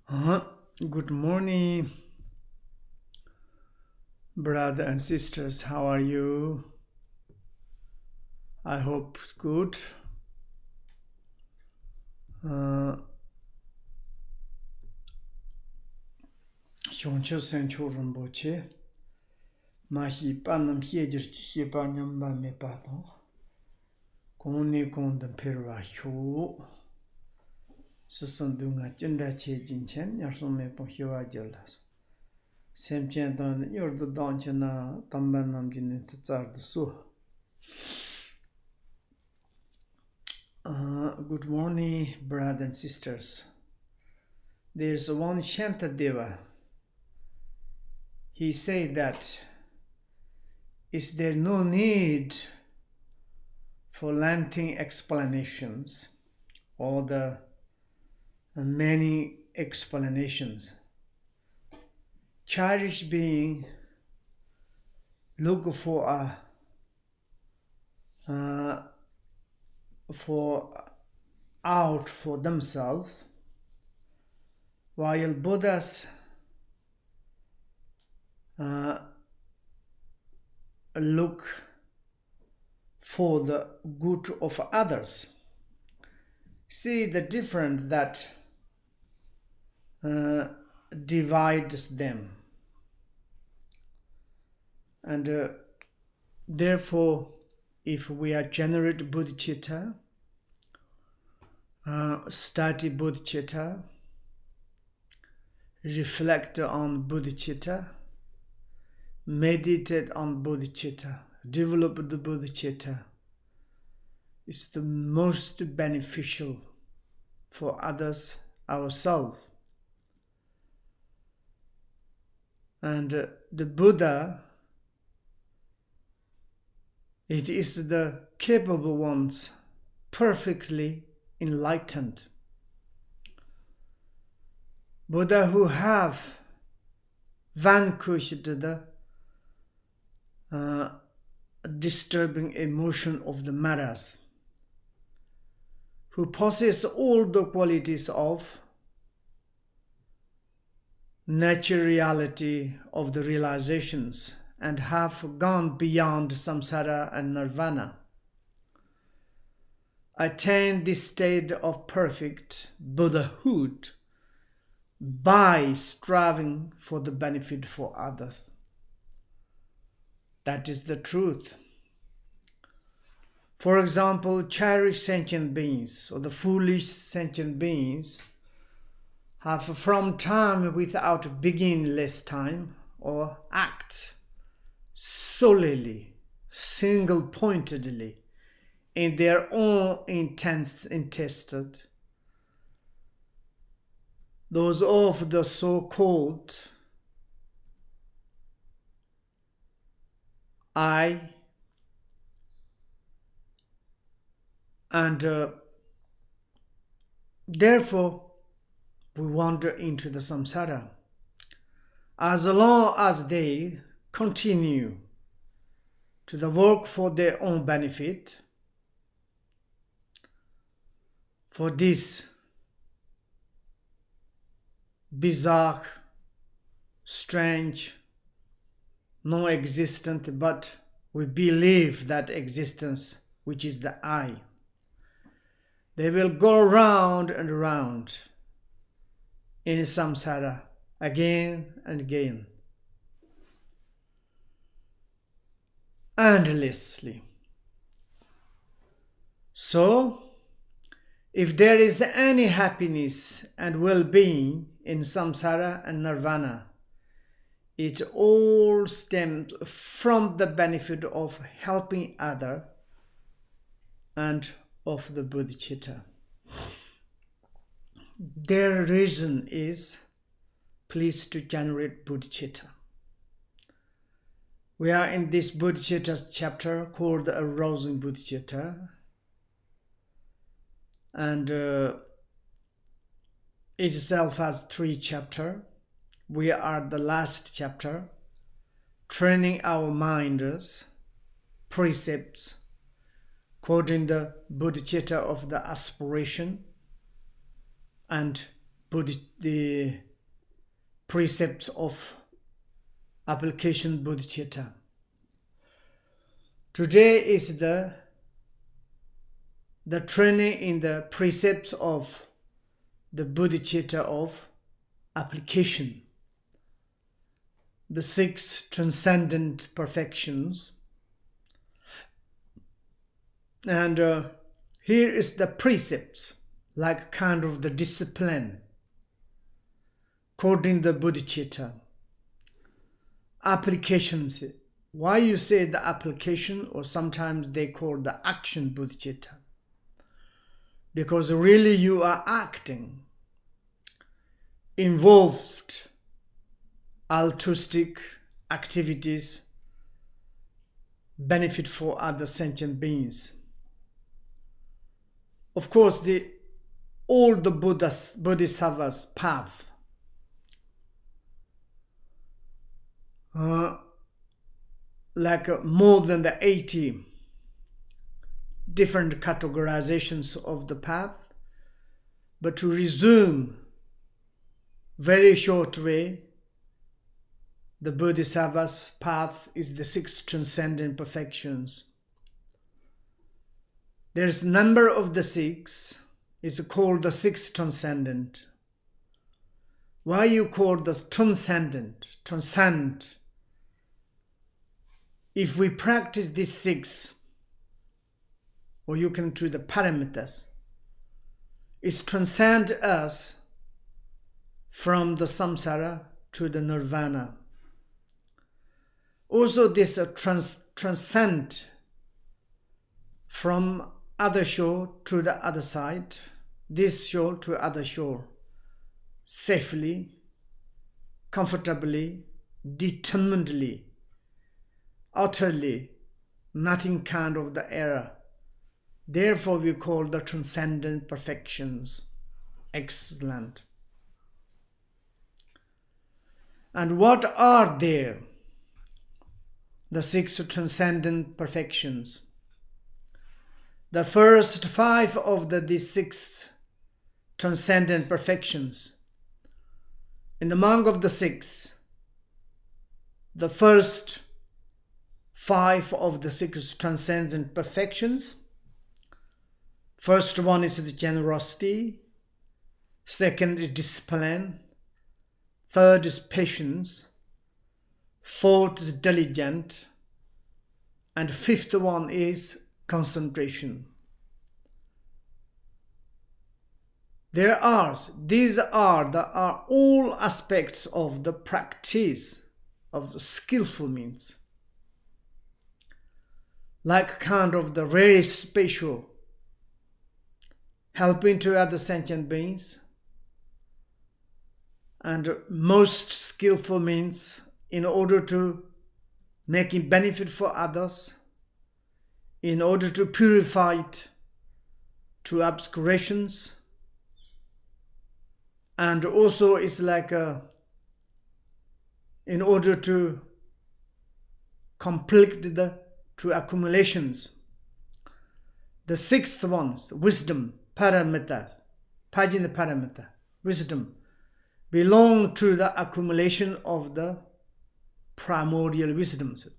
Good morning, brothers and sisters. How are you? I hope good. Dzogchen Ranyak Patrul Rinpoche. Mahi panam hiejir chiba nyamba me pato. Koni kondam perwa hyo. Sasandunga jenda che jinchen yarson me po hyoa jelas. Semchen don yordo donchana tamban namjin tsar the su. Good morning, brothers and sisters. There's one Shantadeva. He said that, is there no need for lengthy explanations or the many explanations? Cherished being look for out for themselves, while Buddhas look for the good of others. See the difference that divides them. And therefore, if we are generate Bodhicitta, study Bodhicitta, reflect on Bodhicitta, meditate on Bodhicitta, develop the Bodhicitta, is the most beneficial for others, ourselves. And the Buddha, it is the capable ones, perfectly enlightened. Buddha who have vanquished the disturbing emotion of the maras, who possess all the qualities of nature reality of the realizations and have gone beyond samsara and nirvana, attain this state of perfect Buddhahood by striving for the benefit for others. That is the truth. For example, cherished sentient beings or the foolish sentient beings have from time without beginningless time or act solely, single-pointedly in their own interested, those of the so-called I, and therefore we wander into the samsara. As long as they continue to the work for their own benefit, for this bizarre, strange, non-existent, but we believe that existence, which is the I, they will go round and round in samsara again and again, endlessly. So, if there is any happiness and well-being in samsara and nirvana, it all stems from the benefit of helping others and of the Bodhicitta. Their reason is pleased to generate Bodhicitta. We are in this Bodhicitta chapter called the Arousing Bodhicitta, and it itself has 3 chapters. We are the last chapter, training our minds, precepts, quoting the Bodhicitta of the aspiration, and the precepts of application Bodhicitta. Today is the training in the precepts of the Bodhicitta of application, the 6 transcendent perfections. And here is the precepts, like kind of the discipline, according to the Bodhicitta. Applications. Why you say the application, or sometimes they call the action Bodhicitta? Because really you are acting, involved, altruistic activities, benefit for other sentient beings. Of course, all the Bodhisattvas' path like more than the 80 different categorizations of the path. But to resume very short way, the Bodhisattva's path is the 6 transcendent perfections. There is number of the 6 is called the 6 transcendent. Why you call the transcendent? Transcend. If we practice these 6, or you can do the paramitas, it transcend us from the samsara to the nirvana. Also this transcend from other shore to the other side, this shore to other shore, safely, comfortably, determinedly, utterly, nothing kind of the error. Therefore we call the transcendent perfections. Excellent. And what are there? The 6 transcendent perfections. The first 5 of these 6 transcendent perfections. In among of the 6, the first 5 of the 6 transcendent perfections. First one is the generosity, second is discipline, third is patience, fourth is diligent, and fifth one is concentration. These are all aspects of the practice of the skillful means, like kind of the very special helping to other sentient beings, and most skillful means in order to making benefit for others, in order to purify it to obscurations, and also it's like in order to complete the two accumulations. The 6th ones, wisdom, paramitas, Pajina paramita, wisdom, belong to the accumulation of the primordial wisdoms.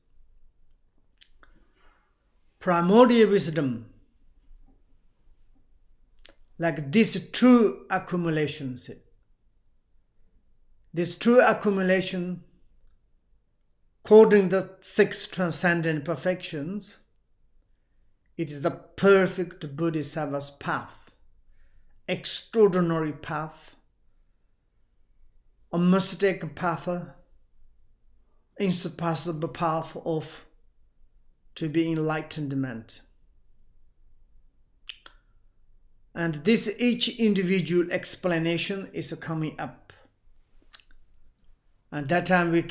Primordial wisdom, like these 2 accumulations. This 2 accumulation, according to the 6 transcendent perfections, it is the perfect Bodhisattva's path. Extraordinary path, a unmistakable path, unsurpassable path of to be enlightenment. And this each individual explanation is coming up. And that time we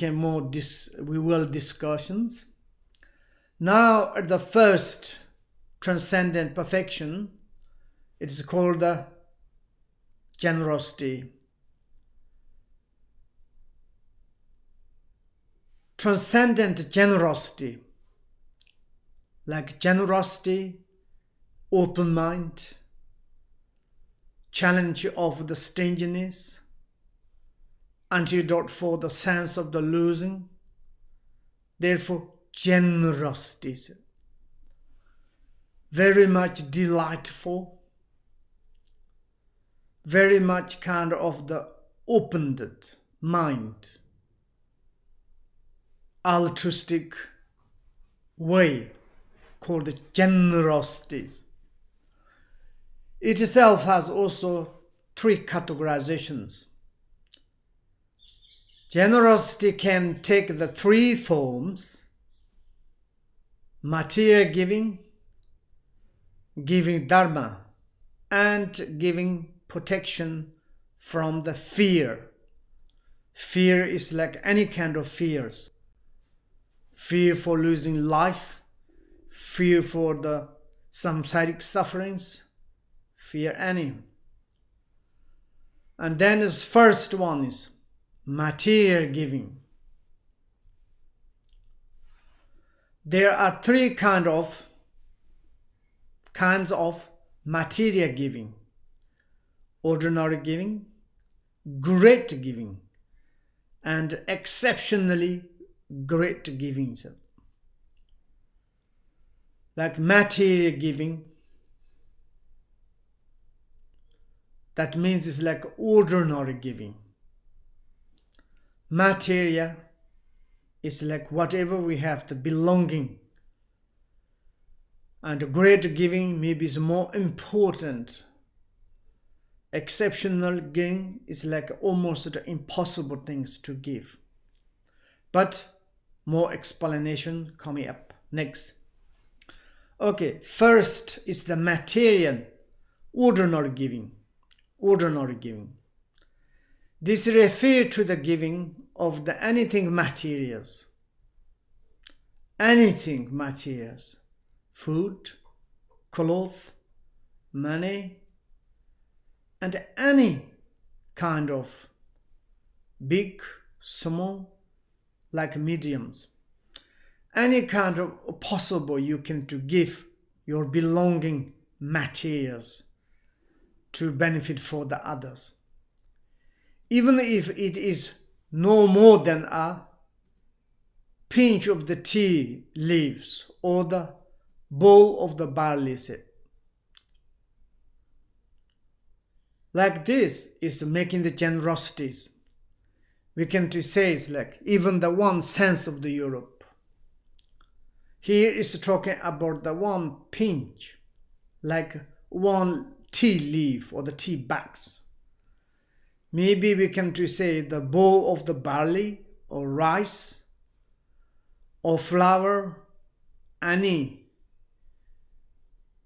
will discussions. Now at the first transcendent perfection, it is called the generosity. Transcendent generosity, like generosity, open mind, challenge of the stinginess, antidote for the sense of the losing. Therefore, generosity is very much delightful, very much kind of the opened mind, altruistic way called generosity. It itself has also three categorizations. Generosity can take the three forms: material giving, giving dharma, and giving protection from the fear. Fear is like any kind of fears. Fear for losing life, fear for the samsaric sufferings, fear any. And then the first one is material giving. There are three kinds of material giving: ordinary giving, great giving, and exceptionally great giving. Like material giving, that means it's like ordinary giving. Material is like whatever we have, the belonging. And great giving maybe is more important. Exceptional giving is like almost the impossible things to give. But more explanation coming up next. Okay, first is the material, ordinary giving. Ordinary giving. This refers to the giving of the anything materials. Anything materials. Food, clothes, money, and any kind of big, small, like mediums. Any kind of possible you can to give your belonging materials to benefit for the others. Even if it is no more than a pinch of the tea leaves or the bowl of the barley seed. Like this is making the generosities. We can to say it's like even the 1 cent of the Europe. Here is talking about the 1 pinch, like 1 tea leaf or the tea bags. Maybe we can to say the bowl of the barley or rice or flour, any,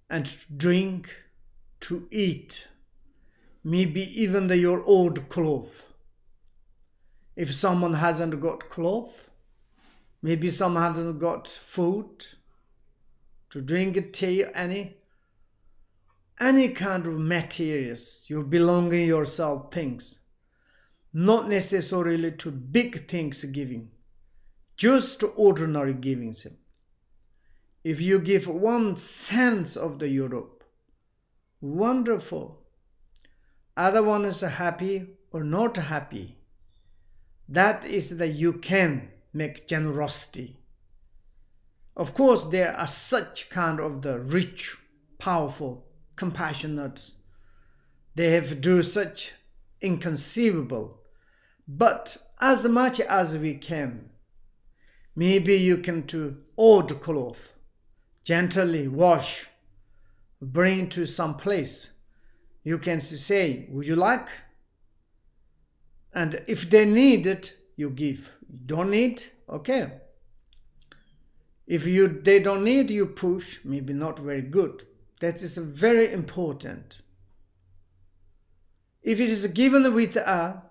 and drink, to eat. Maybe even your old clothes. If someone hasn't got clothes, maybe someone hasn't got food to drink, tea, any kind of materials, your belonging yourself things, not necessarily to big things giving, just ordinary givings. If you give 1 cent of the Europe, wonderful. Other one is happy or not happy. That is that you can make generosity. Of course, there are such kind of the rich, powerful, compassionate. They have do such inconceivable. But as much as we can, maybe you can to old cloth, gently wash, bring to some place. You can say, would you like? And if they need it, you give. You don't need, okay. If they don't need, you push, maybe not very good. That is very important. If it is given with a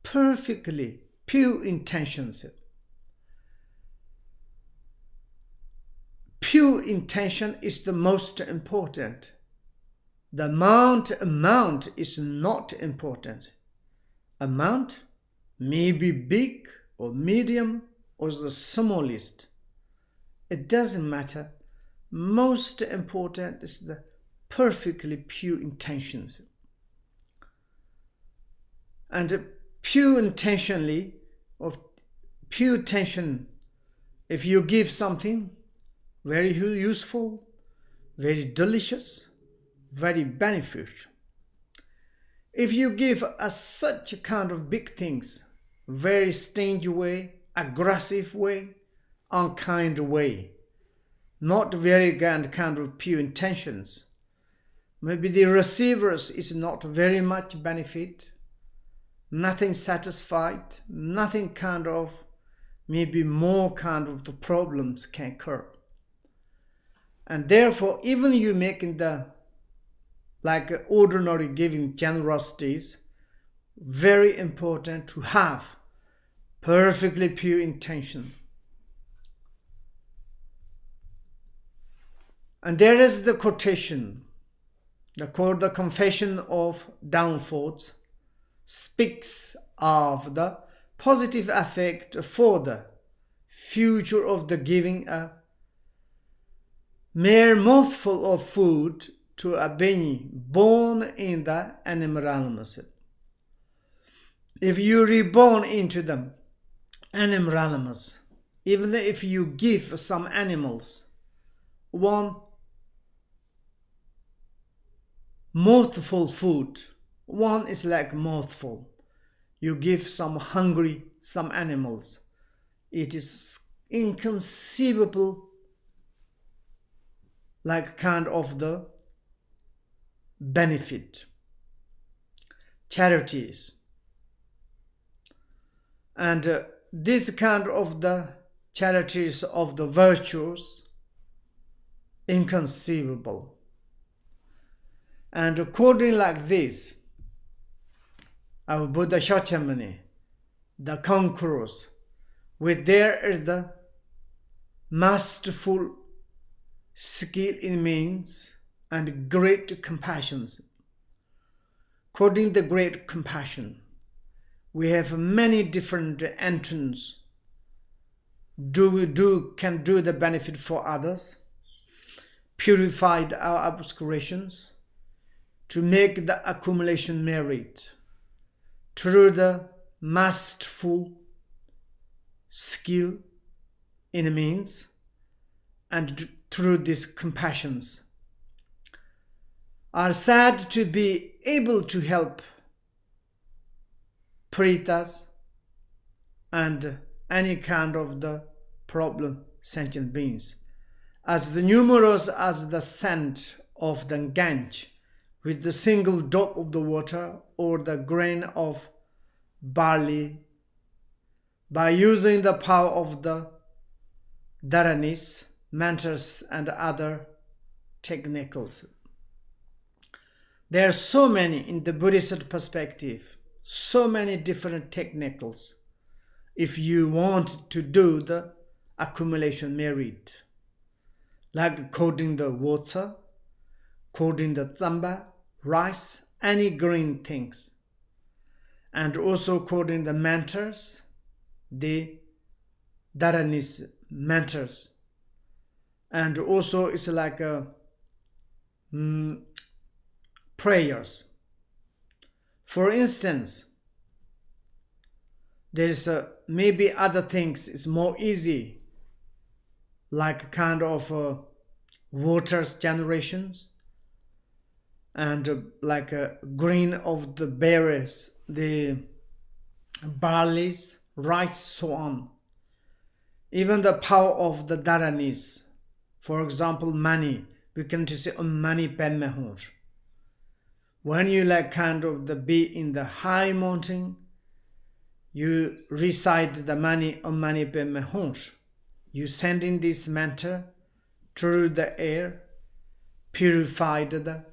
perfectly pure intentions, pure intention is the most important. The amount is not important. Amount may be big or medium or the smallest. It doesn't matter. Most important is the perfectly pure intentions. And pure intentionally, or pure intention, if you give something very useful, very delicious, very beneficial. If you give such kind of big things, very stingy way, aggressive way, unkind way, not very kind of pure intentions, maybe the receivers is not very much benefit, nothing satisfied, nothing kind of, maybe more kind of the problems can occur. And therefore, even you making the like ordinary giving generosities, very important to have perfectly pure intention. And there is the quotation, the Confession of Downfalls speaks of the positive effect for the future of the giving a mere mouthful of food to a being born in the animal realms. If you reborn into the animal realms, even if you give some animals one mouthful food, one is like mouthful, you give some animals, it is inconceivable, like kind of the benefit. Charities. And this kind of the charities of the virtues, inconceivable. And according like this, our Buddha Shakyamuni, the conquerors, with there is the masterful skill in means and great compassion. According to the great compassion, we have many different entrants can do the benefit for others, purified our obscurations, to make the accumulation merit through the masterful skill in means and through these compassions, are said to be able to help Paritas and any kind of the problem sentient beings, as the numerous as the scent of the Gange with the single drop of the water or the grain of barley, by using the power of the dharanis, mantras and other technicals. There are so many in the Buddhist perspective, so many different technicals if you want to do the accumulation merit, like coding the water, coding the tsamba, rice, any green things, and also coding the mantras, the dharanis mantras, and also it's like prayers. For instance, there is maybe other things is more easy, like kind of water generations, and like green of the berries, the barleys, rice, so on. Even the power of the dharanis, for example, money, we can say money pemehor. When you like kind of the be in the high mountain, you recite the money pemehor. You send in this mantra through the air, purified the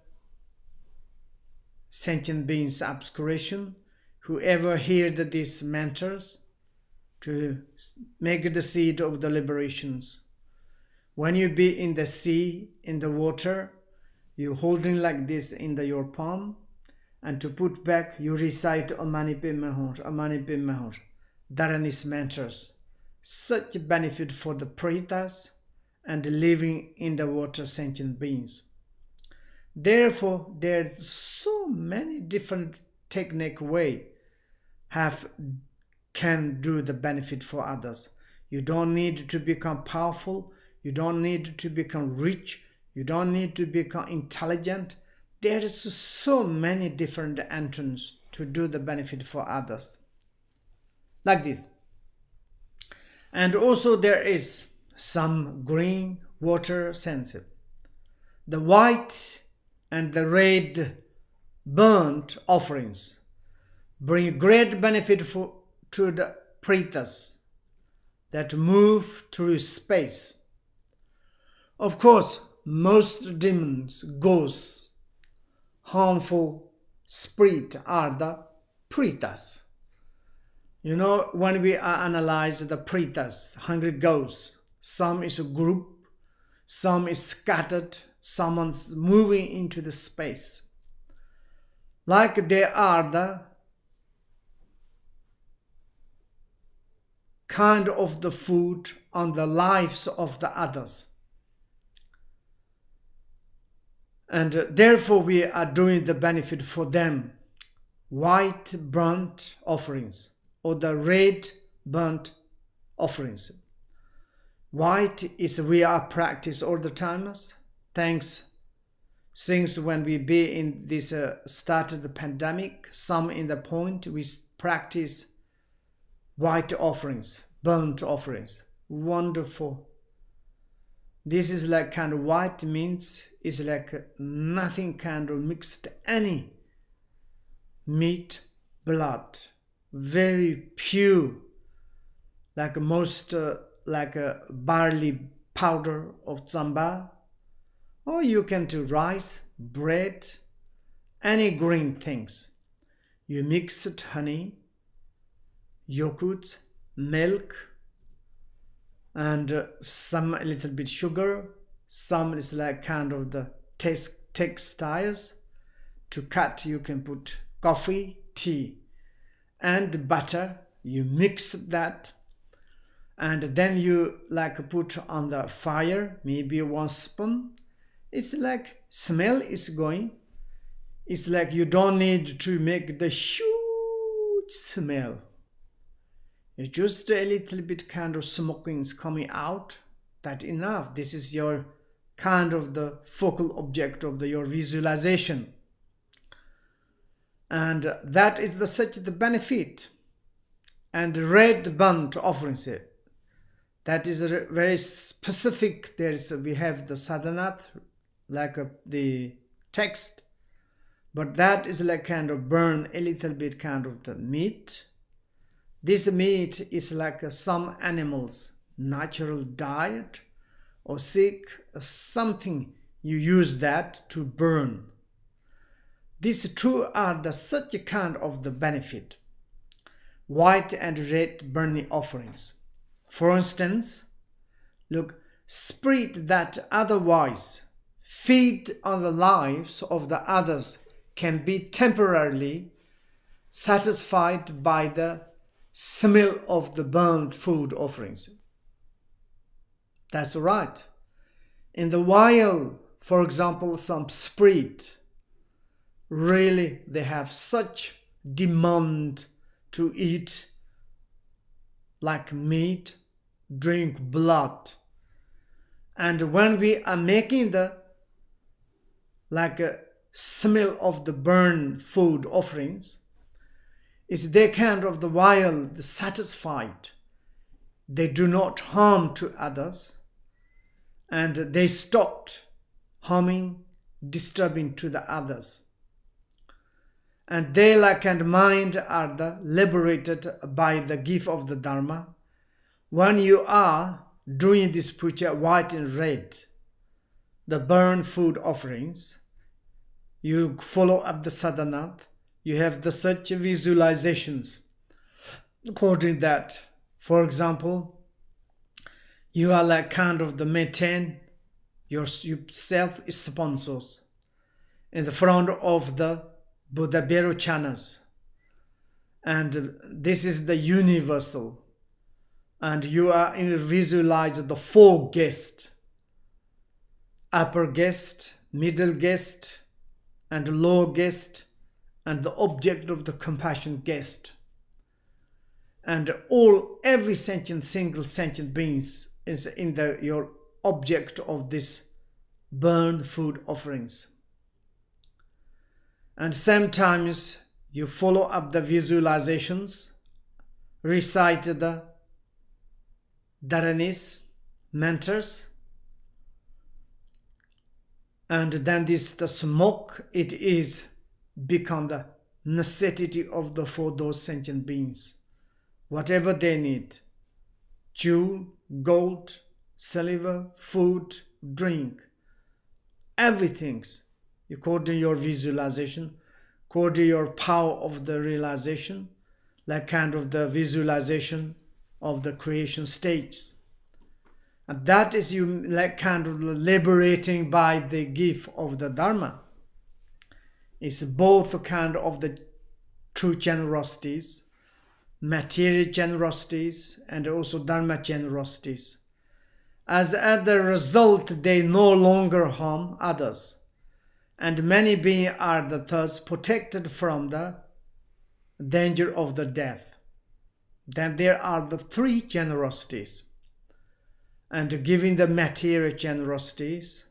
sentient beings' obscuration. Whoever heard these mantras to make the seed of the liberations. When you be in the sea, in the water, you holding like this in your palm, and to put back, you recite Amani Pemehor, Dharanis mantras. Such benefit for the Paritas and living in the water sentient beings. Therefore, there's so many different technique way can do the benefit for others. You don't need to become powerful. You don't need to become rich. You don't need to become intelligent. There is so many different entrances to do the benefit for others. Like this. And also there is some green water censer. The white and the red burnt offerings bring great benefit to the pretas that move through space. Of course, most demons, ghosts, harmful spirit are the pretas. You know, when we analyze the pretas, hungry ghosts, some is a group, some is scattered, someone's moving into the space. Like they are the kind of the food on the lives of the others. And therefore we are doing the benefit for them. White burnt offerings or the red burnt offerings. White is we are practice all the times. Thanks. Since when we be in this started the pandemic, some in the point we practice white offerings, burnt offerings. Wonderful. This is like kind of white means is like nothing kind of mixed any meat, blood, very pure, like most like a barley powder of zamba, or you can do rice, bread, any green things. You mix it honey, yogurt, milk, and some a little bit sugar. Some is like kind of the textiles. To cut, you can put coffee, tea, and butter. You mix that, and then you like put on the fire, maybe 1 spoon. It's like smell is going. It's like you don't need to make the huge smell. It's just a little bit kind of smoking is coming out. That enough. This is your kind of the focal object of your visualization. And that is such the benefit. And red burnt offerings, that is very specific. We have the sadhanath, like the text, but that is like kind of burn a little bit kind of the meat. This meat is like some animals' natural diet or sick, something you use that to burn. These two are such a kind of the benefit. White and red burning offerings. For instance, look, spirit that otherwise feed on the lives of the others can be temporarily satisfied by the smell of the burnt food offerings. That's right. In the wild, for example, some spirit, really they have such demand to eat like meat, drink blood. And when we are making the like a smell of the burned food offerings, is they kind of the wild satisfied. They do not harm to others, and they stopped harming, disturbing to the others. And they like and mind are the liberated by the gift of the Dharma. When you are doing this puja, white and red, the burn food offerings, you follow up the sadhana, you have the such visualizations. According to that, for example, you are like kind of the maintain yourself is sponsors in the front of the Buddha Berochanas, and this is the universal, and you are visualize the 4 guests, upper guest, middle guest, and lower guest, and the object of the compassion guest. and every single sentient beings is in your object of this burn food offerings. And sometimes you follow up the visualizations, recite the dharanis, mantras, and then the smoke, it is become the necessity for those sentient beings. Whatever they need, jewel, gold, silver, food, drink, everything, according to your visualization, according to your power of the realization, like kind of the visualization of the creation stages. And that is you like kind of liberating by the gift of the Dharma. It's both kind of the true generosities, material generosities, and also Dharma generosities. As a result, they no longer harm others, and many beings are thus protected from the danger of the death. Then there are the three generosities, and giving the material generosities,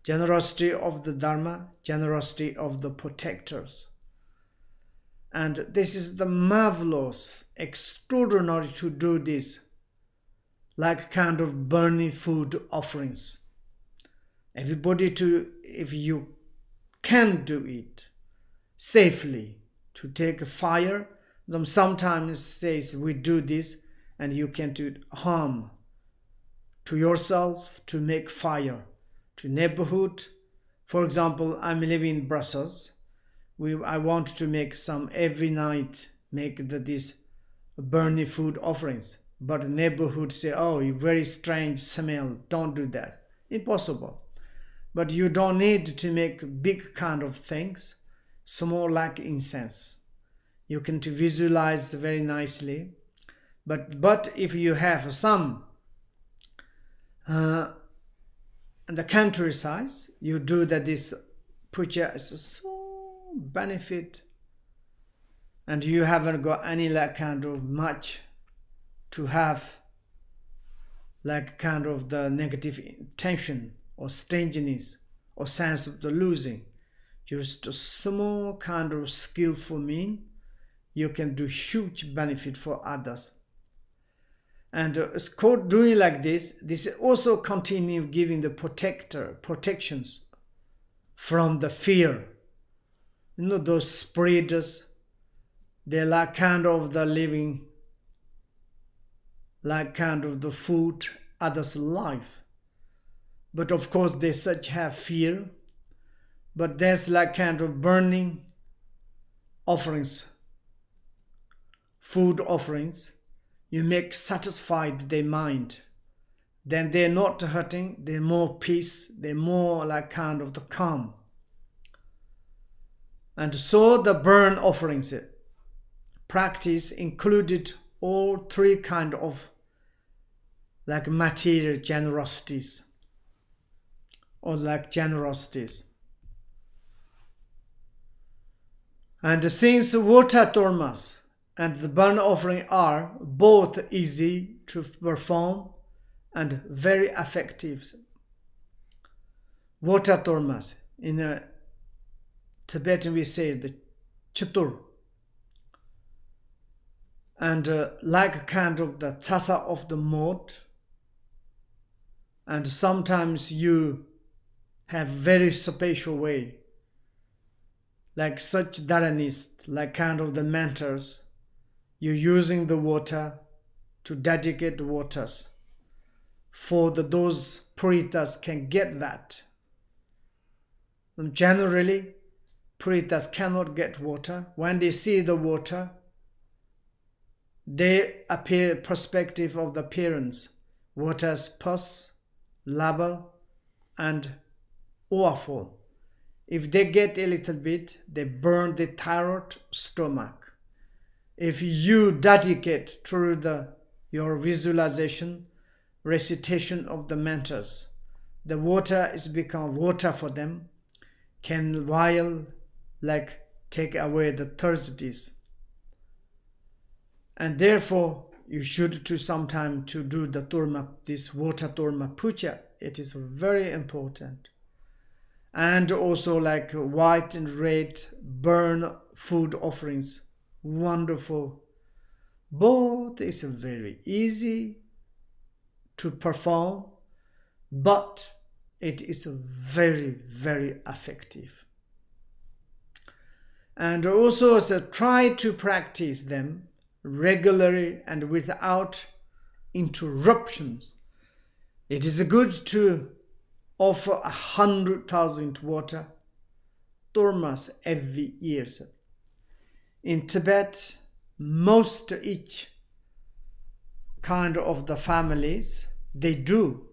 generosity of the Dharma, generosity of the protectors. And this is the marvelous, extraordinary to do this, like kind of burning food offerings. Everybody if you can do it safely, to take fire. Sometimes says we do this and you can do harm to yourself, to make fire, to neighborhood. For example, I'm living in Brussels. I want to make some every night, make these burning food offerings. But the neighborhood say, oh, you very strange smell, don't do that. Impossible. But you don't need to make big kind of things, small like incense. You can to visualize very nicely. But if you have some in the countryside, you do that this puja is so benefit, and you haven't got any like kind of much to have like kind of the negative intention or stinginess or sense of the losing. Just a small kind of skillful mean, you can do huge benefit for others. And doing like this also continue giving the protections from the fear. You know, those spreaders, they're like kind of the living, like kind of the food, others' life. But of course they such have fear. But there's like kind of burning offerings, food offerings. You make satisfied their mind. Then they're not hurting, they're more peace, they're more like kind of the calm. And so the burn offerings practice included all three kind of like material generosities or like generosities. And since water tormas and the burn offering are both easy to perform and very effective. Water tormas, in Tibetan we say the chatur, and like kind of the tasa of the mode, and sometimes you have very special way, like such dharanis, like kind of the mentors, you're using the water to dedicate waters for those puritas can get that. And generally, puritas cannot get water. When they see the water, they appear perspective of the appearance. Water's pus, lava, and overflow. If they get a little bit, they burn the thyroid stomach. If you dedicate through your visualization, recitation of the mantras, the water is become water for them, can while like take away the thirsties. And therefore, you should to sometime to do the this water Torma puja. It is very important. And also like white and red burn food offerings. Wonderful. Both is very easy to perform, but it is very, very effective. And also try to practice them regularly and without interruptions. It is good to offer 100,000 water tormas every year. In Tibet, most each kind of the families, they do.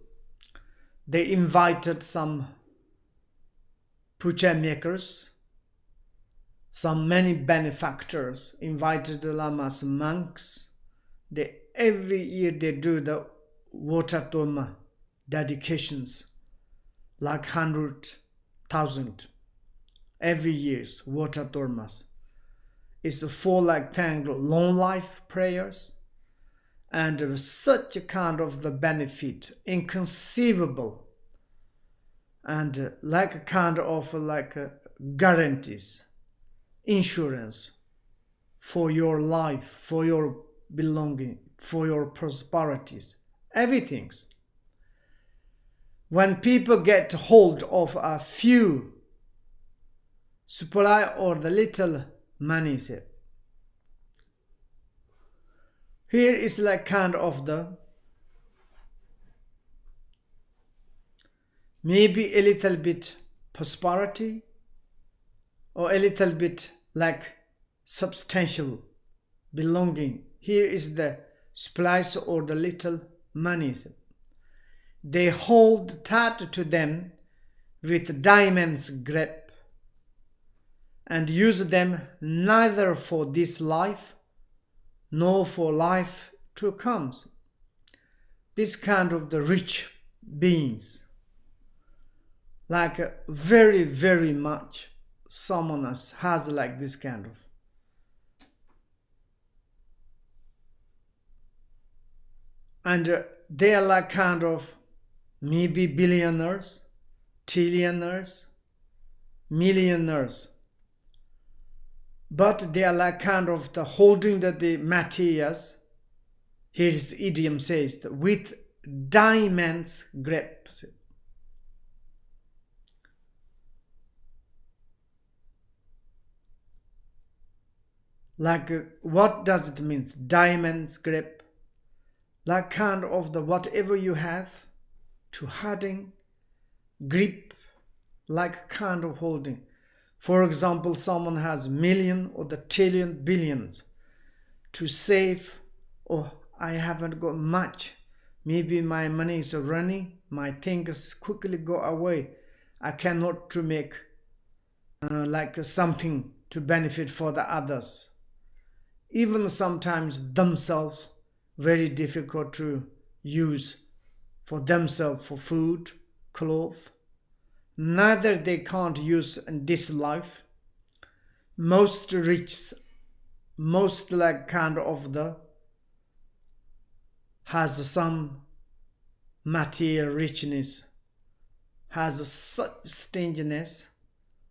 They invited some puja makers, many benefactors, invited the lamas, monks. Every year they do the water toma dedications, like 100,000 every year's water tormas. It's for like thank long life prayers, and such a kind of the benefit, inconceivable, and like a kind of like guarantees, insurance for your life, for your belonging, for your prosperities, everything. When people get hold of a few supply or the little money, here is like kind of the maybe a little bit prosperity or a little bit like substantial belonging. Here is the supplies or the little monies. They hold tight to them with diamond's grip and use them neither for this life nor for life to come. This kind of the rich beings, like very, very much someone else has like this kind of. And they are like kind of maybe billionaires, trillionaires, millionaires. But they are like kind of the holding the materials. His idiom says with diamond's grip. Like what does it mean? Diamond's grip. Like kind of the whatever you have to holding, grip, like kind of holding. For example, someone has million or the trillion billions to save. Oh, I haven't got much. Maybe my money is running. My things quickly go away. I cannot to make like something to benefit for the others. Even sometimes themselves very difficult to use for themselves for food, clothes. Neither they can't use in this life. Most rich, most like kind of the has some material richness, has such stinginess,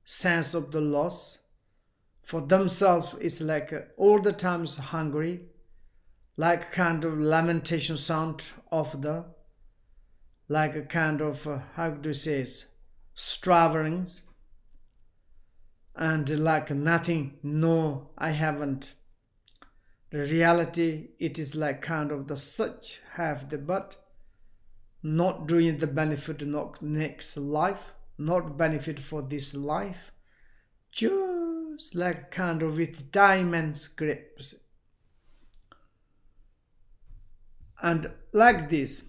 sense of the loss. For themselves, it's like all the times hungry, like kind of lamentation sound of the, like a kind of how do you say, strivings, and like nothing. No, I haven't. The reality, it is like kind of the such have the but not doing the benefit not next life, not benefit for this life, just like kind of with diamond's grips. And like this.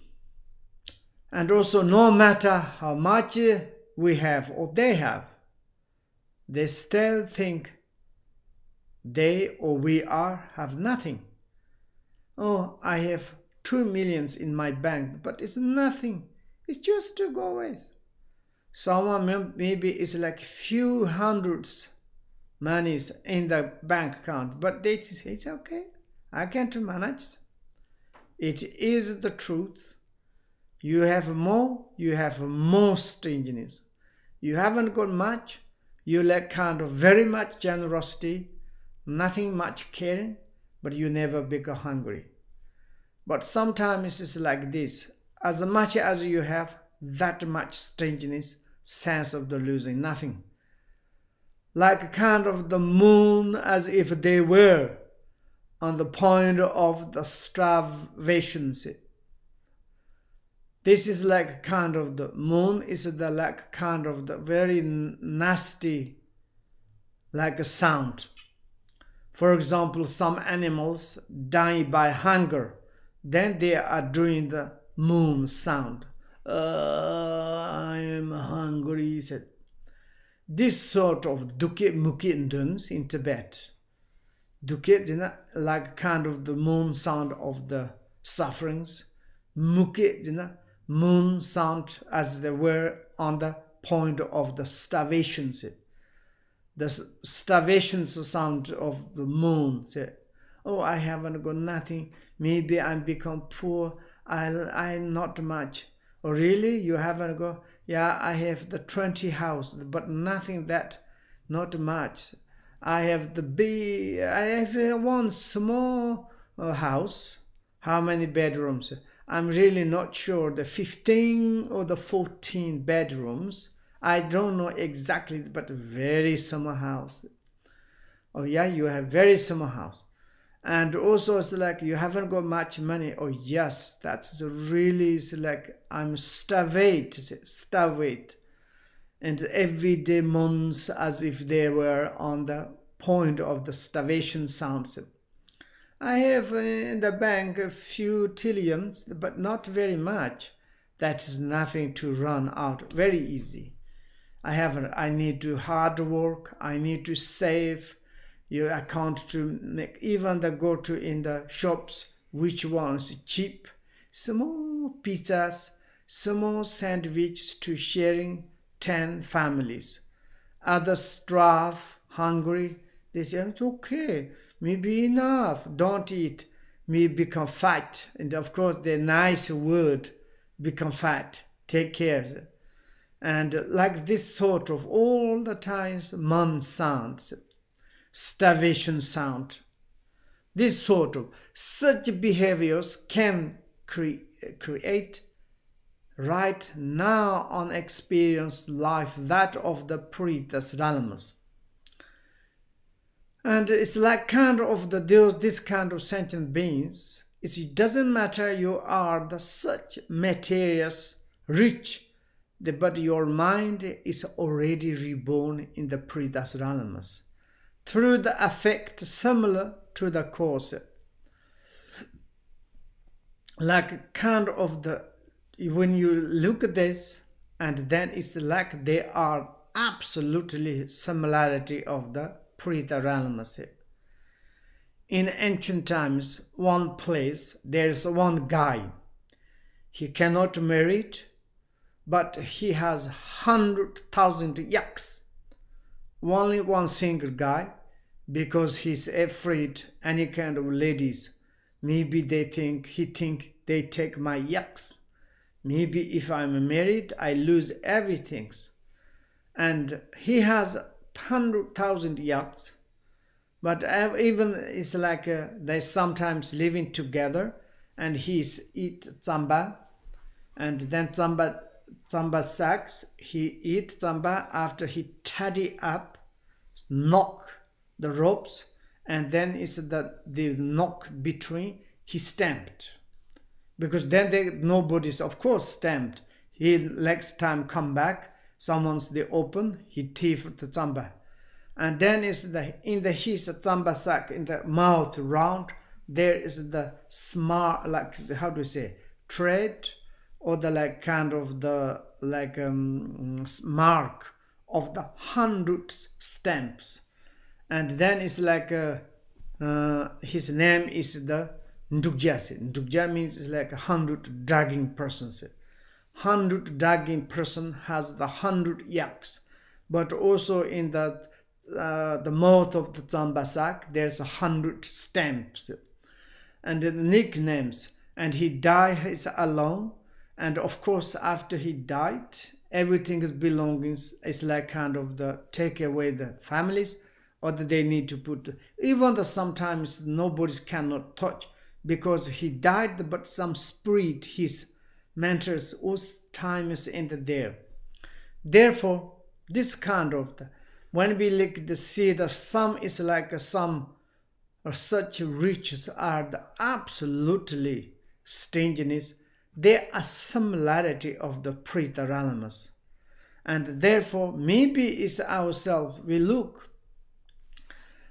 And also no matter how much we have or they have, they still think they or we have nothing. Oh, I have 2 million in my bank, but it's nothing. It's just to go away. Someone maybe it's like few hundreds monies in the bank account, but they say it's okay. I can't manage. It is the truth. You have more stinginess. You haven't got much, you lack kind of very much generosity, nothing much caring, but you never become hungry. But sometimes it's like this. As much as you have, that much stinginess, sense of the losing nothing. Like kind of the moon as if they were on the point of the starvation. This is like kind of the moon is the like kind of the very nasty like a sound. For example, some animals die by hunger, then they are doing the moon sound. I am hungry, said. This sort of dukkhe mukhe duns in Tibet. Dukkhe, like kind of the moon sound of the sufferings. Mukhe, moon sound as they were on the point of the starvation. The starvation sound of the moon. Say, oh, I haven't got nothing. Maybe I become poor. I'm not much. Oh, really? You haven't got? Yeah, I have the 20 house, but nothing that, not much. I have I have one small house. How many bedrooms? I'm really not sure. The 15 or the 14 bedrooms. I don't know exactly, but very small house. Oh yeah, you have very small house. And also it's like you haven't got much money. Oh yes, that's really, it's like I'm starved. And every day months as if they were on the point of the starvation sounds. I have in the bank a few trillions, but not very much. That is nothing to run out. Very easy. I need to hard work. I need to save. Your account to make even the go to in the shops. Which ones cheap? Small pizzas, small sandwich to sharing 10 families. Others starve, hungry. They say it's okay. Maybe enough, don't eat, may become fat. And of course the nice word, become fat, take care. And like this sort of all the times, man sounds, starvation sound. This sort of, such behaviors can create right now on experienced life that of the Previous Realms. And it's like kind of this kind of sentient beings. It doesn't matter you are the such materials rich, but your mind is already reborn in the Previous Realms through the effect similar to the cause. Like kind of when you look at this, and then it's like they are absolutely similarity of the Previous Realms. In ancient times, one place, there's one guy. He cannot marry it, but he has 100,000 yaks. Only one single guy, because he's afraid any kind of ladies. Maybe he think they take my yaks. Maybe if I'm married, I lose everything. And he has 100,000 yaks, but even it's like they sometimes living together, and he's eat tsamba, and then tsamba sucks. He eat tsamba after he tidy up, knock the ropes, and then it's the knock between he stamped, because then nobody's of course stamped. He next time come back. Someone's the open, he thief the tsamba. And then is in his tsamba sack, in the mouth round, there is the smart, like, how do you say, thread, or the like kind of the like mark of the 100 stamps. And then it's like his name is the Ndugja. Ndugja means it's like 100 dragging persons. 100 dragging person has the 100 yaks, but also in the mouth of the tsamba sack there's 100 stamps. and the nicknames, and he dies alone. And of course, after he died, everything his belongings is like kind of the take away the families, or that they need to put, even though sometimes nobody cannot touch because he died, but some spirit, his mentors, all time is in there. Therefore, this kind of when we look to see the some is like some or such riches are the absolutely stinginess, they are similarity of the Pritharalamas. And therefore, maybe it's ourselves we look,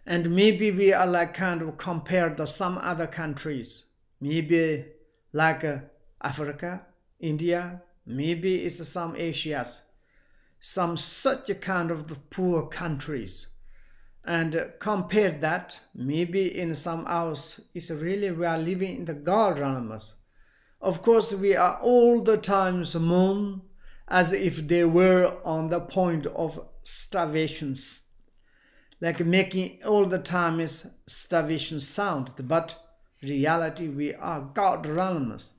and maybe we are like kind of compare the some other countries, maybe like Africa, India, maybe it's some Asias, some such a kind of the poor countries, and compare that, maybe in some house is really we are living in the God realms. Of course, we are all the times mourn as if they were on the point of starvation, like making all the time is starvation sound, but reality we are God realms.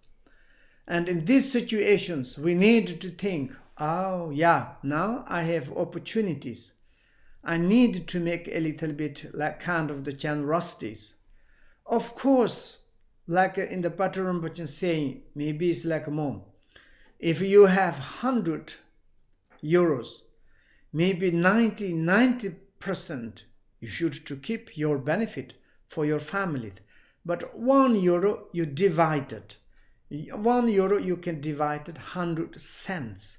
And in these situations, we need to think, oh yeah, now I have opportunities. I need to make a little bit like kind of the generosities. Of course, like in the Patrul Rinpoche saying, maybe it's like more. If you have 100 euros, maybe 90% you should to keep your benefit for your family. But 1 euro you divide it. 1 euro you can divide it 100 cents.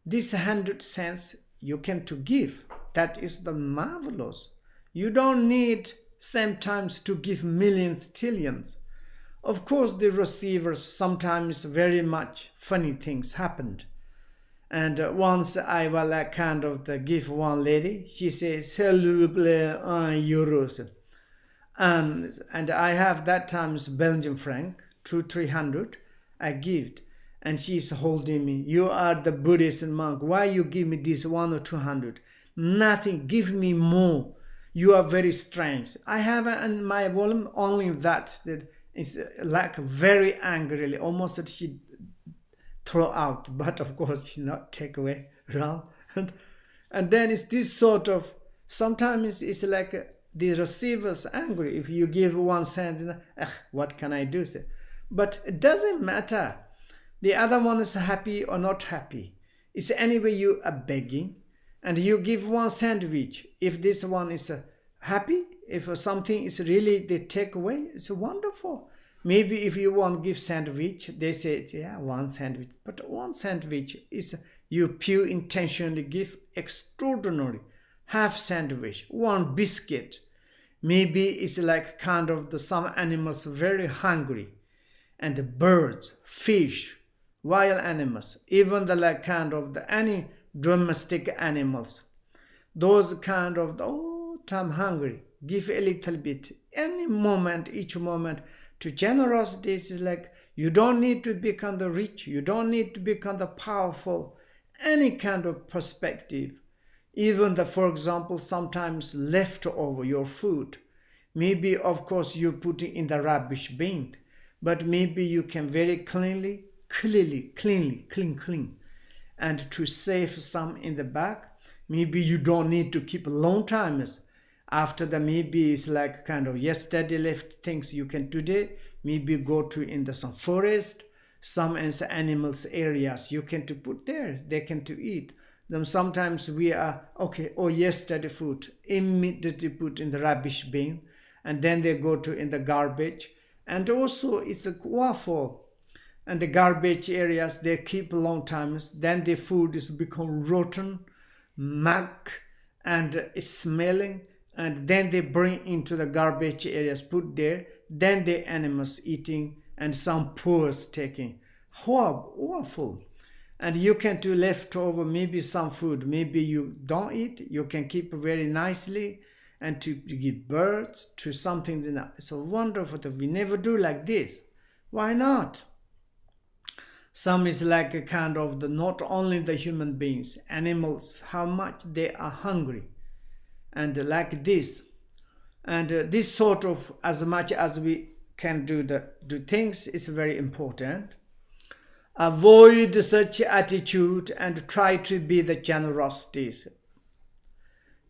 This 100 cents you can to give. That is the marvelous. You don't need sometimes to give millions, trillions. Of course, the receivers sometimes very much funny things happened. And once I will like kind of the give one lady, she says, s'il vous plaît, 1 euros. And I have that times Belgian franc, 200-300, I give. And she's holding me. You are the Buddhist monk. Why you give me this 100 or 200? Nothing. Give me more. You are very strange. I have in my volume only that is like very angrily, almost that she throw out. But of course, she not take away around. And then it's this sort of, sometimes it's like the receiver's angry. If you give 1 cent, what can I do? But it doesn't matter. The other one is happy or not happy. It's anyway you are begging and you give 1 sandwich. If this one is happy, if something is really they take away, it's wonderful. Maybe if you want to give sandwich, they say, yeah, 1 sandwich. But 1 sandwich is you pure intentionally give extraordinary. Half sandwich, 1 biscuit. Maybe it's like kind of the some animals very hungry. And the birds, fish, wild animals, even the like kind of the any domestic animals, those kind of the time hungry, give a little bit, any moment, each moment. To generosity is like you don't need to become the rich, you don't need to become the powerful, any kind of perspective. Even the, for example, sometimes leftover your food, maybe of course you put it in the rubbish bin, but maybe you can very clean, and to save some in the back. Maybe you don't need to keep a long time. After the maybe it's like kind of yesterday left things you can today. Maybe go to in the some forest, some animals areas you can to put there. They can to eat. Then sometimes we are okay. Oh, yesterday food immediately put in the rubbish bin, and then they go to in the garbage. And also it's a waffle. And the garbage areas, they keep long times. Then the food is become rotten, muck, and smelling. And then they bring into the garbage areas, put there. Then the animals eating and some poors taking. Horrible, awful. And you can do leftover, maybe some food. Maybe you don't eat. You can keep very nicely. And to give birds to something. It's wonderful that we never do like this. Why not? Some is like a kind of the not only the human beings, animals, how much they are hungry. And like this. And this sort of, as much as we can do things is very important. Avoid such attitude and try to be the generosities.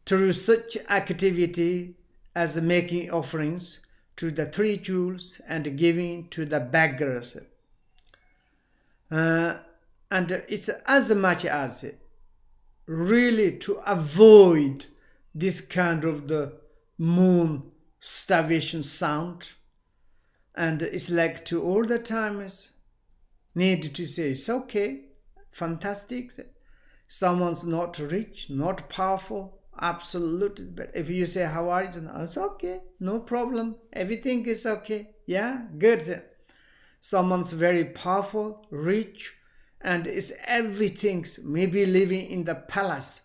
Through such activity as making offerings to the three jewels and giving to the beggars. And it's as much as really to avoid this kind of the moon starvation sound. And it's like to all the times need to say, it's okay, fantastic. Someone's not rich, not powerful, absolutely. But if you say, how are you? It's okay, no problem. Everything is okay. Yeah, good. Someone's very powerful, rich, and is everything's maybe living in the palace.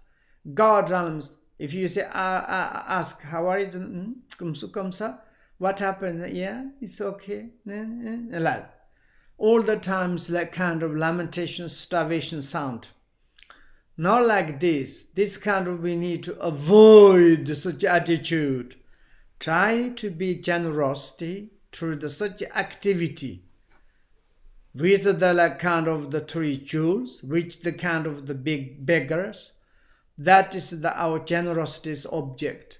God realms. If you say, ask, how are you? Kamsa, what happened? Yeah, it's okay. Like all the times, like kind of lamentation, starvation sound. Not like this. This kind of we need to avoid such attitude. Try to be generosity through the such activity with the like kind of the three jewels, which the kind of the big beggars. That is our generosity's object.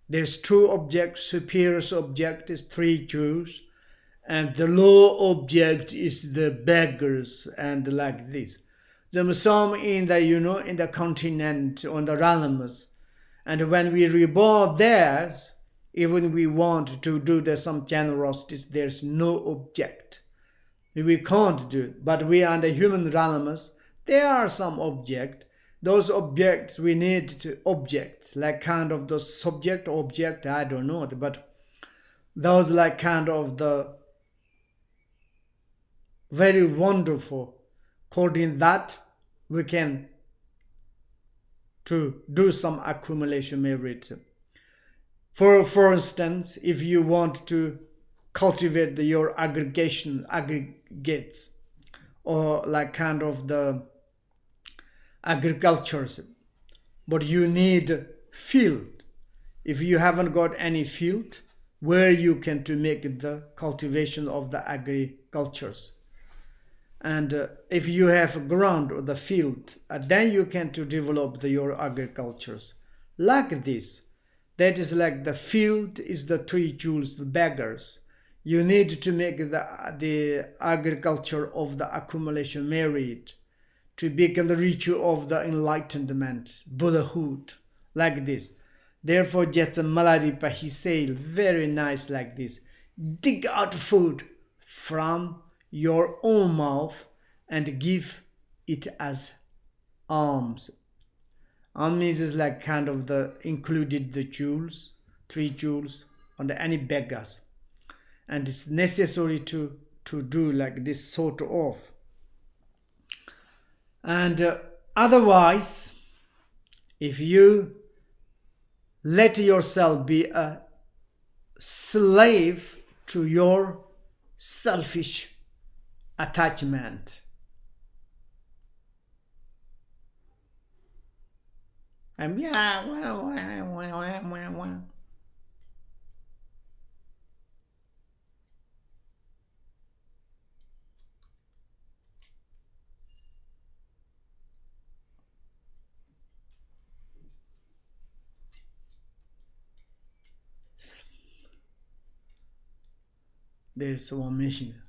There's two objects. Superior object is three jewels, and the low object is the beggars, and like this. There are some in the in the continent on the realms, and when we reborn there, even we want to do some generosities, there's no object. We can't do it. But we are the human realms. There are some object. Those objects we need to objects like kind of the subject object. I don't know, but those like kind of the very wonderful. According that, we can to do some accumulation merit. For instance, if you want to cultivate your aggregates, or like kind of the agricultures, but you need field. If you haven't got any field, where you can to make the cultivation of the agricultures. And if you have ground or the field, then you can to develop your agricultures. Like this. That is like the field is the three jewels, the beggars. You need to make the agriculture of the accumulation merit to become the ritual of the enlightenment, Buddhahood, like this. Therefore, Jetsa Malaripa, he said, very nice like this. Dig out food from your own mouth and give it as alms. Alms is like kind of the included the jewels, three jewels, on any beggars. And it's necessary to do like this sort of. And otherwise, if you let yourself be a slave to your selfish attachment, there is one mission.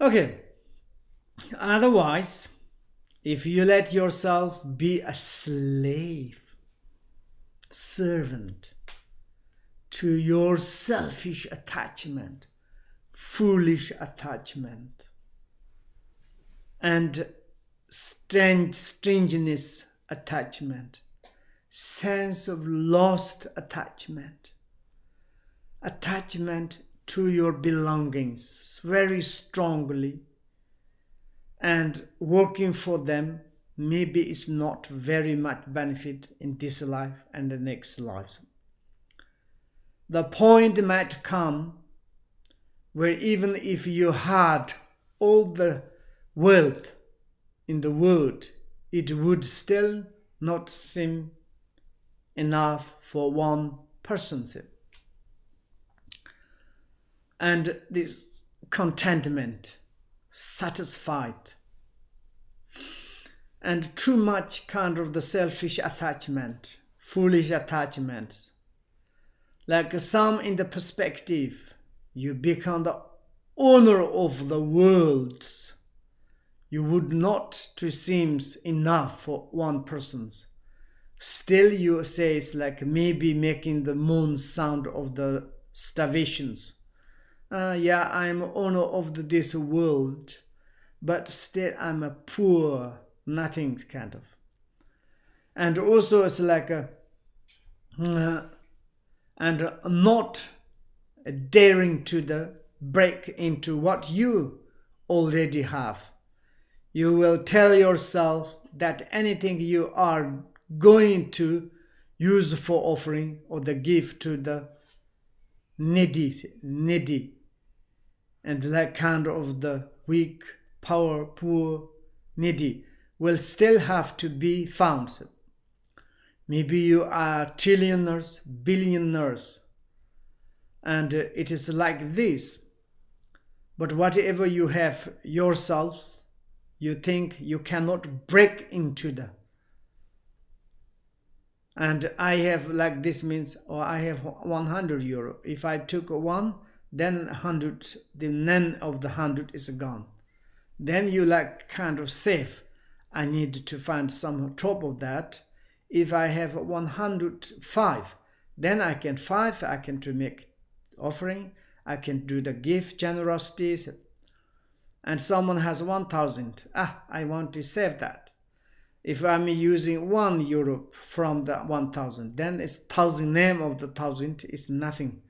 Okay. Otherwise, if you let yourself be a slave, servant to your selfish attachment, foolish attachment, and strangeness attachment, sense of lost attachment to your belongings very strongly, and working for them maybe is not very much benefit in this life and the next life. The point might come where even if you had all the wealth in the world, it would still not seem enough for one person. And this contentment, satisfied, and too much kind of the selfish attachment, foolish attachments. Like some in the perspective, you become the owner of the worlds. You would not to seems enough for one person's. Still you say it's like maybe making the moon sound of the starvations. Yeah, I'm owner of this world, but still I'm a poor, nothing kind of. And also it's like and not daring to break into what you already have. You will tell yourself that anything you are going to use for offering or the gift to the needy, and that kind of the weak, poor, needy will still have to be found. Maybe you are trillionaires, billionaires, and it is like this. But whatever you have yourself, you think you cannot break into the. And I have like this means, or I have 100 euro. If I took one, then 100, the none of the 100 is gone. Then you like kind of safe. I need to find some top of that. If I have 105, then I can to make offering. I can do the gift generosities. And someone has 1,000. I want to save that. If I'm using 1 euro from the 1,000, then it's 1,000 name of the 1,000 is nothing.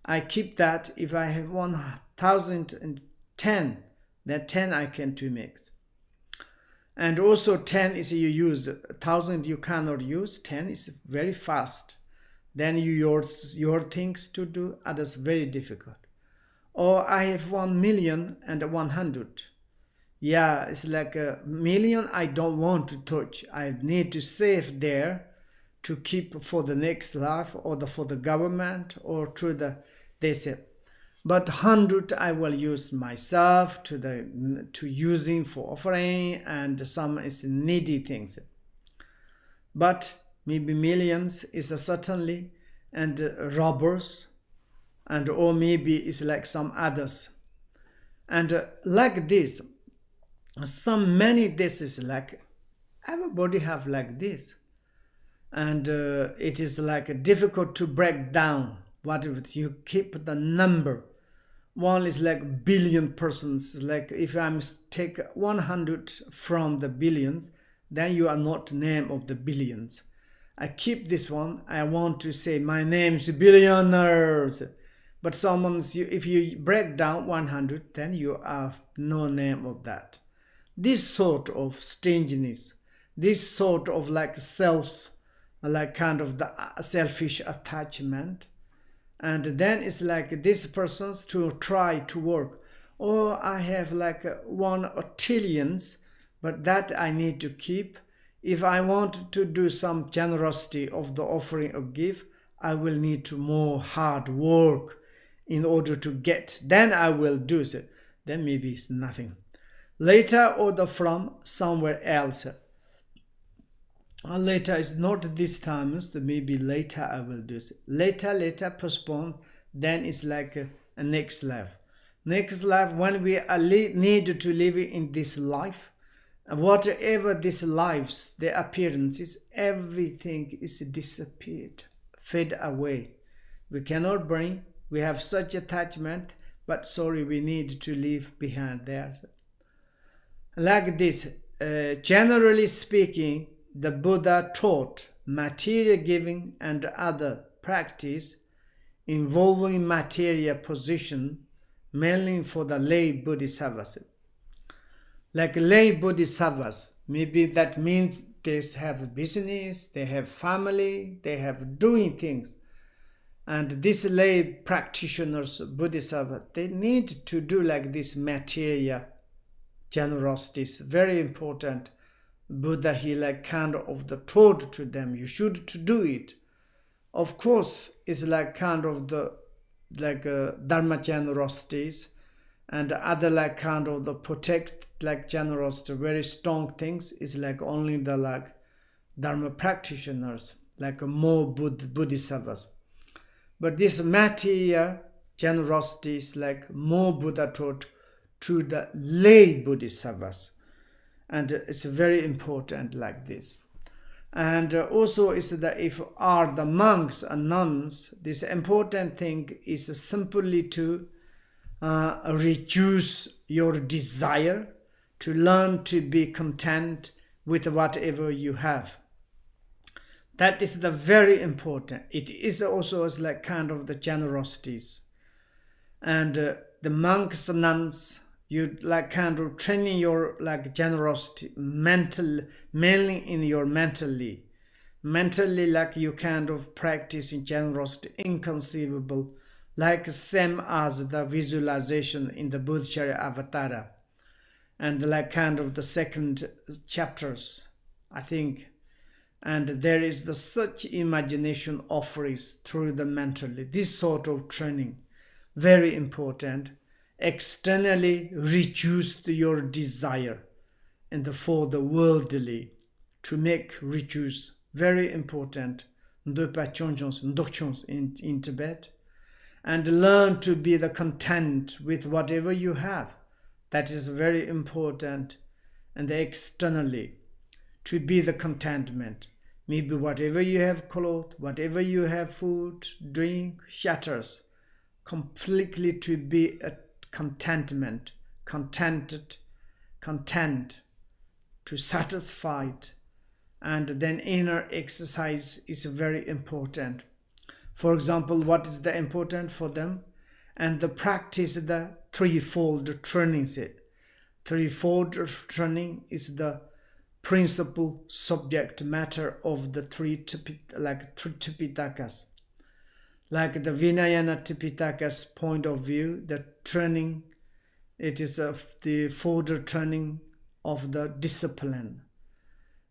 I keep that. If I have 1,010, then 10 I can to make. And also 10 is you use 1,000 you cannot use. 10 is very fast. Then you your things to do, others very difficult. Or I have 1,000,100. Yeah, it's like 1,000,000 I don't want to touch. I need to save there to keep for the next life or for the government or they say. But 100 I will use myself to using for offering, and some is needy things. But maybe millions is certainly, and robbers, and or maybe it's like some others. And like this, many this is like everybody have like this, and it is like difficult to break down. What if you keep the number? One is like billion persons. Like if I'm take 100 from the billions, then you are not name of the billions. I keep this one. I want to say my name's billionaires. But if you break down 100, then you have no name of that. This sort of strangeness, this sort of like like kind of the selfish attachment, and then it's like this person's to try to work. Oh, I have like 1 trillions, but that I need to keep. If I want to do some generosity of the offering or give, I will need to more hard work in order to get. Then I will do it. Then maybe it's nothing. Later order from somewhere else. Later is not this time, so maybe later I will do it. Later postpone, then it's like a next life. Next life, when we need to live in this life, whatever these lives, the appearances, everything is disappeared, fade away. We cannot bring, we have such attachment, but sorry, we need to leave behind there. Like this, generally speaking, the Buddha taught material giving and other practice involving material position mainly for the lay bodhisattvas. Like lay bodhisattvas, maybe that means they have business, they have family, they have doing things. And these lay practitioners, bodhisattvas, they need to do like this material generosity is very important Buddha, he like kind of the told to them, you should to do it. Of course, it's like kind of the dharma generosities and other like kind of the protect like generosity, very strong things is like only the like dharma practitioners, like more bodhisattvas. But this material generosity is like more Buddha taught to the lay bodhisattvas, and it's very important like this. And also is that if are the monks and nuns, this important thing is simply to reduce your desire, to learn to be content with whatever you have. That is the very important. It is also as like kind of the generosities. And the monks and nuns, you like kind of training your like generosity mental, mainly in your mentally like you kind of practice in generosity inconceivable, like same as the visualization in the Bodhicitta Avatara, and like kind of the second chapters, I think. And there is the such imagination offerings through the mentally, this sort of training, very important. Externally reduce your desire, and for the worldly to make reduce, very important. In Tibet, and learn to be the content with whatever you have. That is very important. And externally to be the contentment, maybe whatever you have clothes, whatever you have food, drink, shelters, completely to be a contentment, content, to satisfied. And then inner exercise is very important. For example, what is the important for them? And the practice the threefold training. Threefold training is the principal subject matter of the three Tipitakas. Like the Vinayana Tipitakas point of view, the training, it is the further training of the discipline.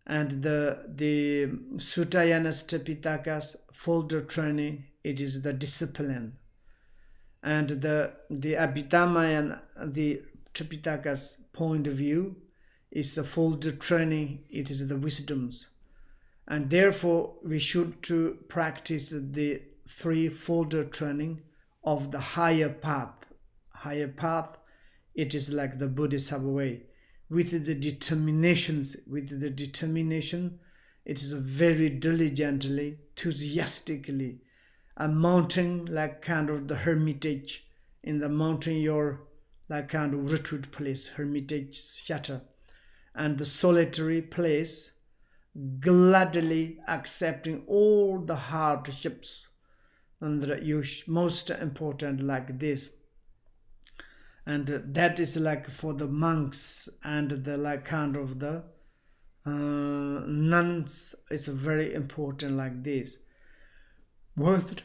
And the Sutayana Tipitakas further training, it is the discipline. And the Abhidhamma, the Tipitakas point of view, is a further training, it is the wisdoms. And therefore we should to practice the threefold training of the higher path. Higher path, it is like the Bodhisattva way. With the determination, it is very diligently, enthusiastically, a mountain like kind of the hermitage, in the mountain your like kind of retreat place, hermitage shelter, and the solitary place, gladly accepting all the hardships, and you most important like this. And that is like for the monks, and the like kind of the nuns is very important like this. Worth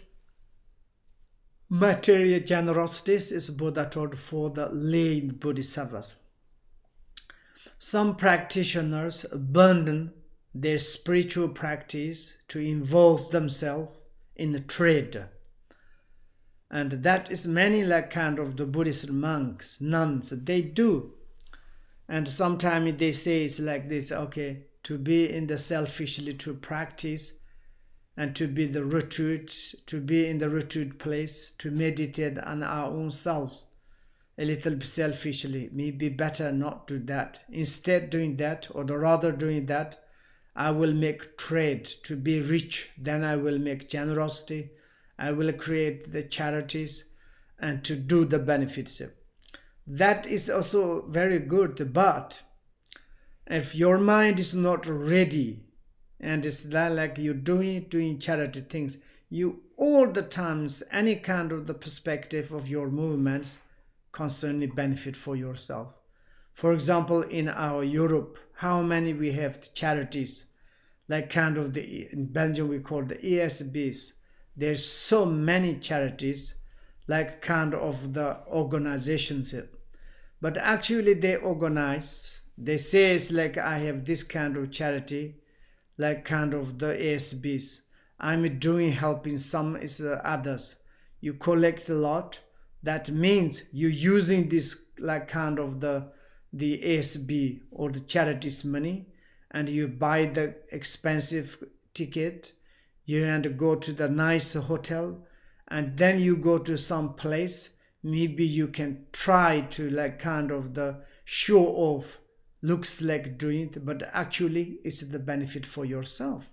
material generosities is Buddha taught for the lay bodhisattvas. Some practitioners abandon their spiritual practice to involve themselves in the trade. And that is many like kind of the Buddhist monks, nuns, they do. And sometimes they say it's like this, okay, to be in the selfishly to practice, and to be the retreat, to be in the retreat place, to meditate on our own self, a little bit selfishly, maybe better not do that. Instead doing that, or rather doing that, I will make trade to be rich, then I will make generosity, I will create the charities, and to do the benefits. That is also very good, but if your mind is not ready, and it's like you're doing charity things, you all the times, any kind of the perspective of your movements concerning benefit for yourself. For example, in our Europe, how many we have charities, like kind of in Belgium we call the ESBs. There's so many charities, like kind of the organizations, but actually they organize They say it's like I have this kind of charity, like kind of the ASBs. I'm doing helping some is others. You collect a lot. That means you're using this like kind of the ASB or the charity's money, and you buy the expensive ticket. You and go to the nice hotel, and then you go to some place. Maybe you can try to like kind of the show off, looks like doing it, but actually it's the benefit for yourself.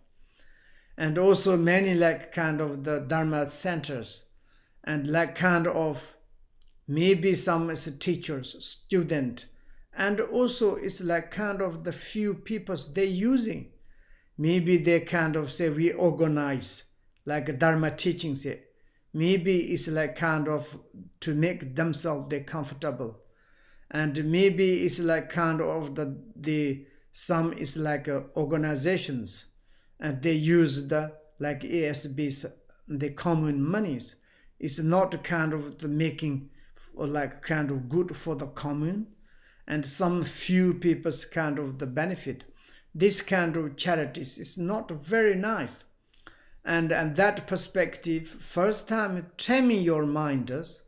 And also many like kind of the dharma centers, and like kind of maybe some is teachers, student, and also it's like kind of the few people they using. Maybe they kind of say we organize like dharma teachings. Maybe it's like kind of to make themselves they comfortable, and maybe it's like kind of the some is like organizations, and they use the like ASBs, the common monies. It's not kind of the making like kind of good for the commune, and some few people's kind of the benefit. This kind of charities is not very nice. And that perspective, first time taming your minders,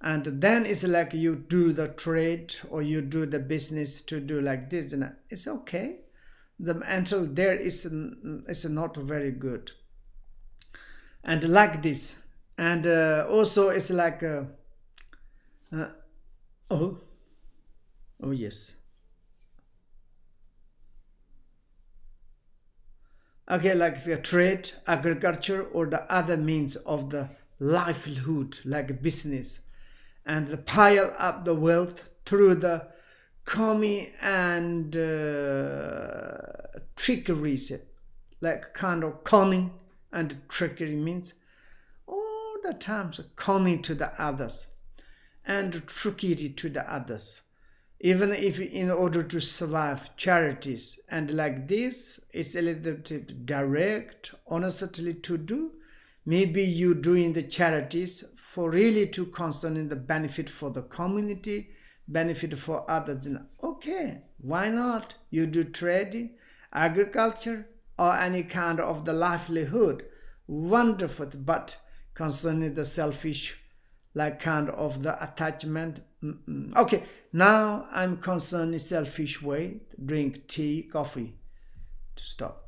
and then it's like you do the trade or you do the business to do like this, and it's okay. The mental there is not very good. And like this, and also it's like oh yes. Okay, like the trade, agriculture, or the other means of the livelihood, like business, and the pile up the wealth through the commie and trickeries, like kind of conning and trickery means all the times conning to the others and trickery to the others. Even if in order to survive charities, and like this is a little bit direct, honestly to do. Maybe you doing the charities for really to concern in the benefit for the community, benefit for others. Okay, why not? You do trading, agriculture, or any kind of the livelihood. Wonderful, but concerning the selfish, like kind of the attachment. Okay, now I'm concerned in selfish way. Drink tea, coffee to stop.